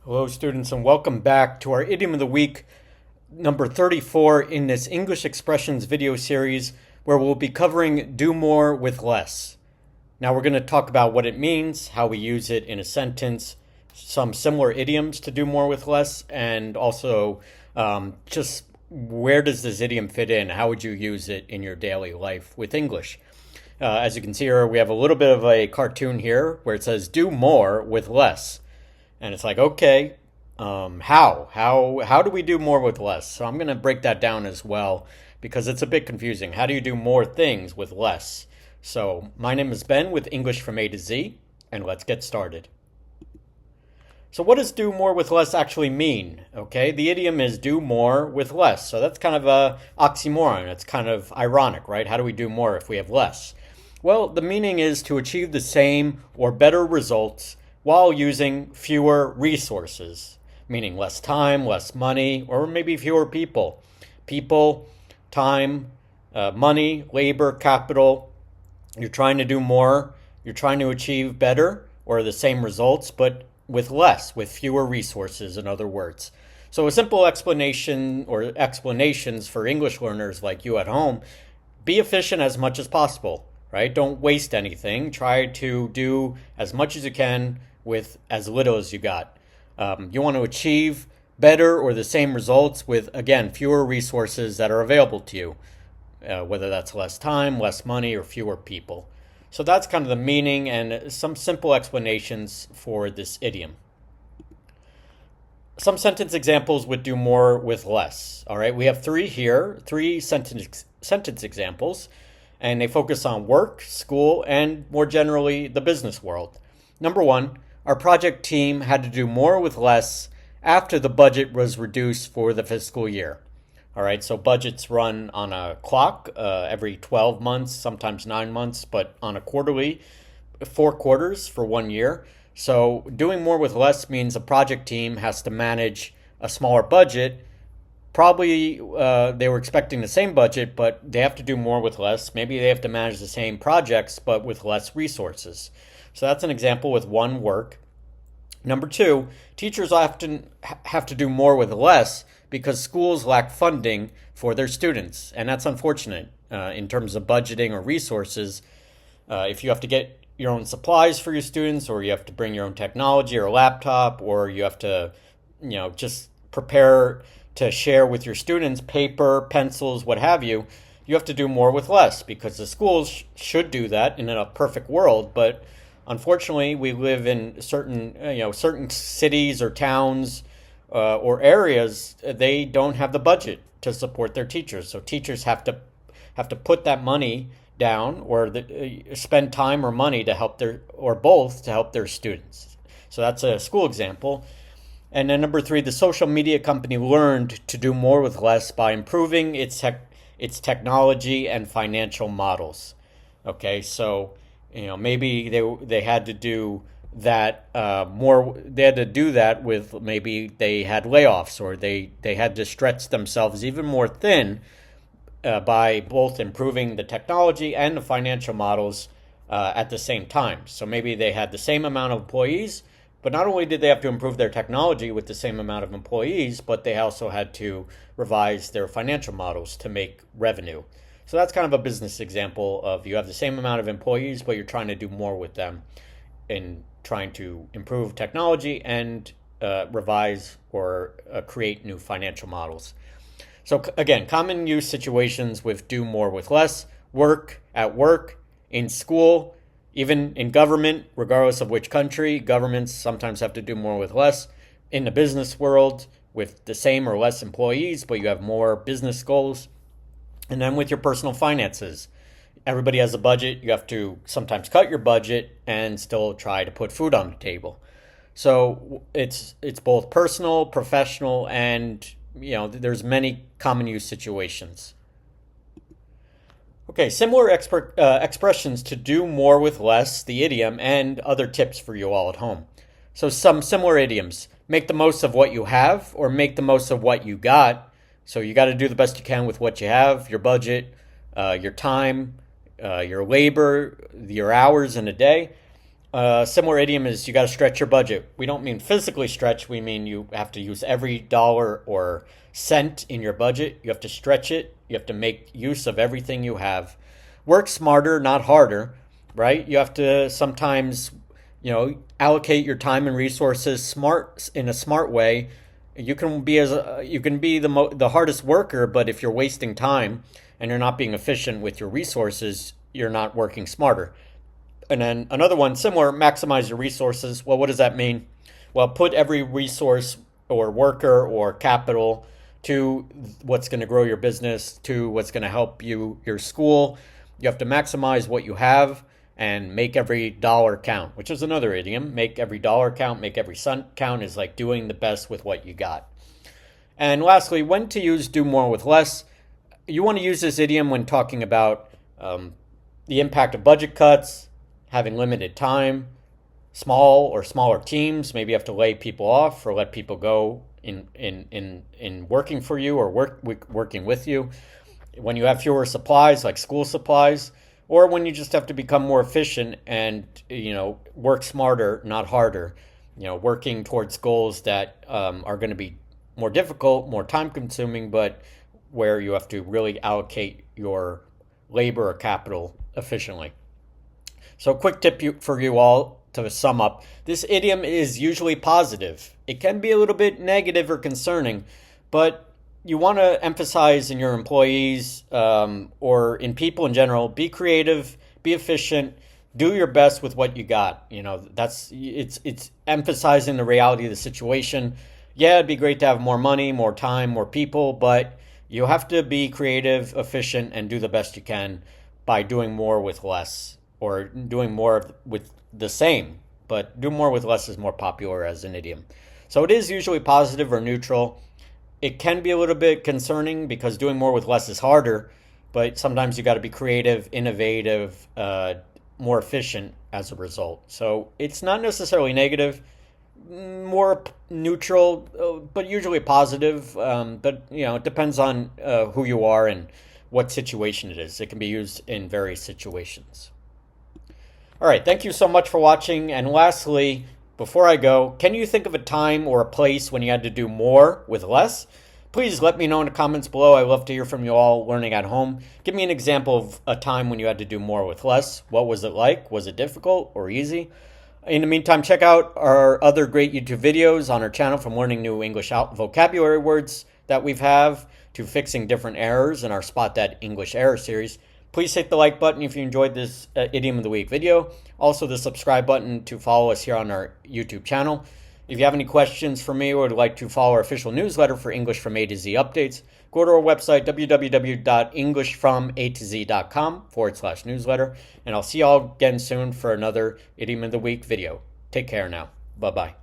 Hello, students, and welcome back to our Idiom of the Week, number 34 in this English expressions video series, where we'll be covering do more with less. Now, we're going to talk about what it means, how we use it in a sentence, some similar idioms to do more with less, and also just where does this idiom fit in? How would you use it in your daily life with English? As you can see here, we have a little bit of a cartoon here where it says do more with less. And it's like, okay, how do we do more with less? So I'm going to break that down as well because it's a bit confusing. How do you do more things with less? So my name is Ben with English from A to Z, and let's get started. So what does do more with less actually mean? Okay, the idiom is do more with less. So that's kind of a oxymoron. It's kind of ironic, right? How do we do more if we have less? Well, the meaning is to achieve the same or better results while using fewer resources, meaning less time, less money, or maybe fewer people. People, time, money, labor, capital. You're trying to do more, you're trying to achieve better or the same results, but with less, with fewer resources, in other words. So a simple explanation or explanations for English learners like you at home, be efficient as much as possible, right? Don't waste anything. Try to do as much as you can with as little as you got. You want to achieve better or the same results with, again, fewer resources that are available to you, whether that's less time, less money, or fewer people. So that's kind of the meaning and some simple explanations for this idiom. Some sentence examples would do more with less. All right, we have three here, three sentence examples, and they focus on work, school, and more generally, the business world. Number one, our project team had to do more with less after the budget was reduced for the fiscal year. All right, so budgets run on a clock every 12 months, sometimes 9 months, but on a quarterly, 4 quarters for 1 year. So doing more with less means a project team has to manage a smaller budget. Probably they were expecting the same budget, but they have to do more with less. Maybe they have to manage the same projects, but with less resources. So that's an example with one work. Number two, teachers often have to do more with less because schools lack funding for their students. And that's unfortunate in terms of budgeting or resources. If you have to get your own supplies for your students, or you have to bring your own technology or a laptop, or you have to, just prepare to share with your students paper, pencils, what have you, you have to do more with less because the schools should do that in a perfect world, but unfortunately, we live in certain cities or towns or areas. They don't have the budget to support their teachers, so teachers have to put that money down or spend time or money to help both to help their students. So that's a school example. And then number three, the social media company learned to do more with less by improving its technology and financial models. Okay, so maybe they had to do that more. They had to do that with maybe they had layoffs or they had to stretch themselves even more thin by both improving the technology and the financial models at the same time. So maybe they had the same amount of employees, but not only did they have to improve their technology with the same amount of employees, but they also had to revise their financial models to make revenue. So that's kind of a business example of you have the same amount of employees, but you're trying to do more with them in trying to improve technology and revise or create new financial models. So again, common use situations with do more with less: at work, in school, even in government, regardless of which country. Governments sometimes have to do more with less. In the business world, with the same or less employees, but you have more business goals. And then with your personal finances, everybody has a budget. You have to sometimes cut your budget and still try to put food on the table. So it's both personal, professional, and there's many common use situations. Okay, similar expressions to do more with less, the idiom, and other tips for you all at home. So some similar idioms: make the most of what you have, or make the most of what you got. So you got to do the best you can with what you have, your budget, your time, your labor, your hours in a day. Similar idiom is you got to stretch your budget. We don't mean physically stretch. We mean you have to use every dollar or cent in your budget. You have to stretch it. You have to make use of everything you have. Work smarter, not harder, right? You have to sometimes, allocate your time and resources in a smart way. You can be the hardest worker, but if you're wasting time and you're not being efficient with your resources, you're not working smarter. And then another one, similar, maximize your resources. Well, what does that mean? Well, put every resource or worker or capital to what's going to grow your business, to what's going to help your school. You have to maximize what you have and make every dollar count, which is another idiom. Make every dollar count, make every cent count is like doing the best with what you got. And lastly, when to use do more with less. You want to use this idiom when talking about the impact of budget cuts, having limited time, small or smaller teams. Maybe you have to lay people off or let people go in working for you or working with you. When you have fewer supplies, like school supplies, or when you just have to become more efficient and work smarter, not harder. Working towards goals that are going to be more difficult, more time consuming, but where you have to really allocate your labor or capital efficiently. So quick tip for you all to sum up. This idiom is usually positive. It can be a little bit negative or concerning, but you want to emphasize in your employees or in people in general, be creative, be efficient, do your best with what you got. It's emphasizing the reality of the situation. Yeah, it'd be great to have more money, more time, more people, but you have to be creative, efficient, and do the best you can by doing more with less. Or doing more with the same, but do more with less is more popular as an idiom. So it is usually positive or neutral. It can be a little bit concerning because doing more with less is harder, but sometimes you got to be creative, innovative, more efficient as a result. So it's not necessarily negative, more neutral, but usually positive. But it depends on who you are and what situation it is. It can be used in various situations. All right, thank you so much for watching. And lastly, before I go, can you think of a time or a place when you had to do more with less? Please let me know in the comments below. I love to hear from you all learning at home. Give me an example of a time when you had to do more with less. What was it like? Was it difficult or easy? In the meantime, check out our other great YouTube videos on our channel, from learning new English vocabulary words that we have to fixing different errors in our Spot That English Error series. Please hit the like button if you enjoyed this Idiom of the Week video. Also the subscribe button to follow us here on our YouTube channel. If you have any questions for me or would like to follow our official newsletter for English from A to Z updates, go to our website, www.englishfrom-a-to-z.com/newsletter. And I'll see you all again soon for another Idiom of the Week video. Take care now. Bye-bye.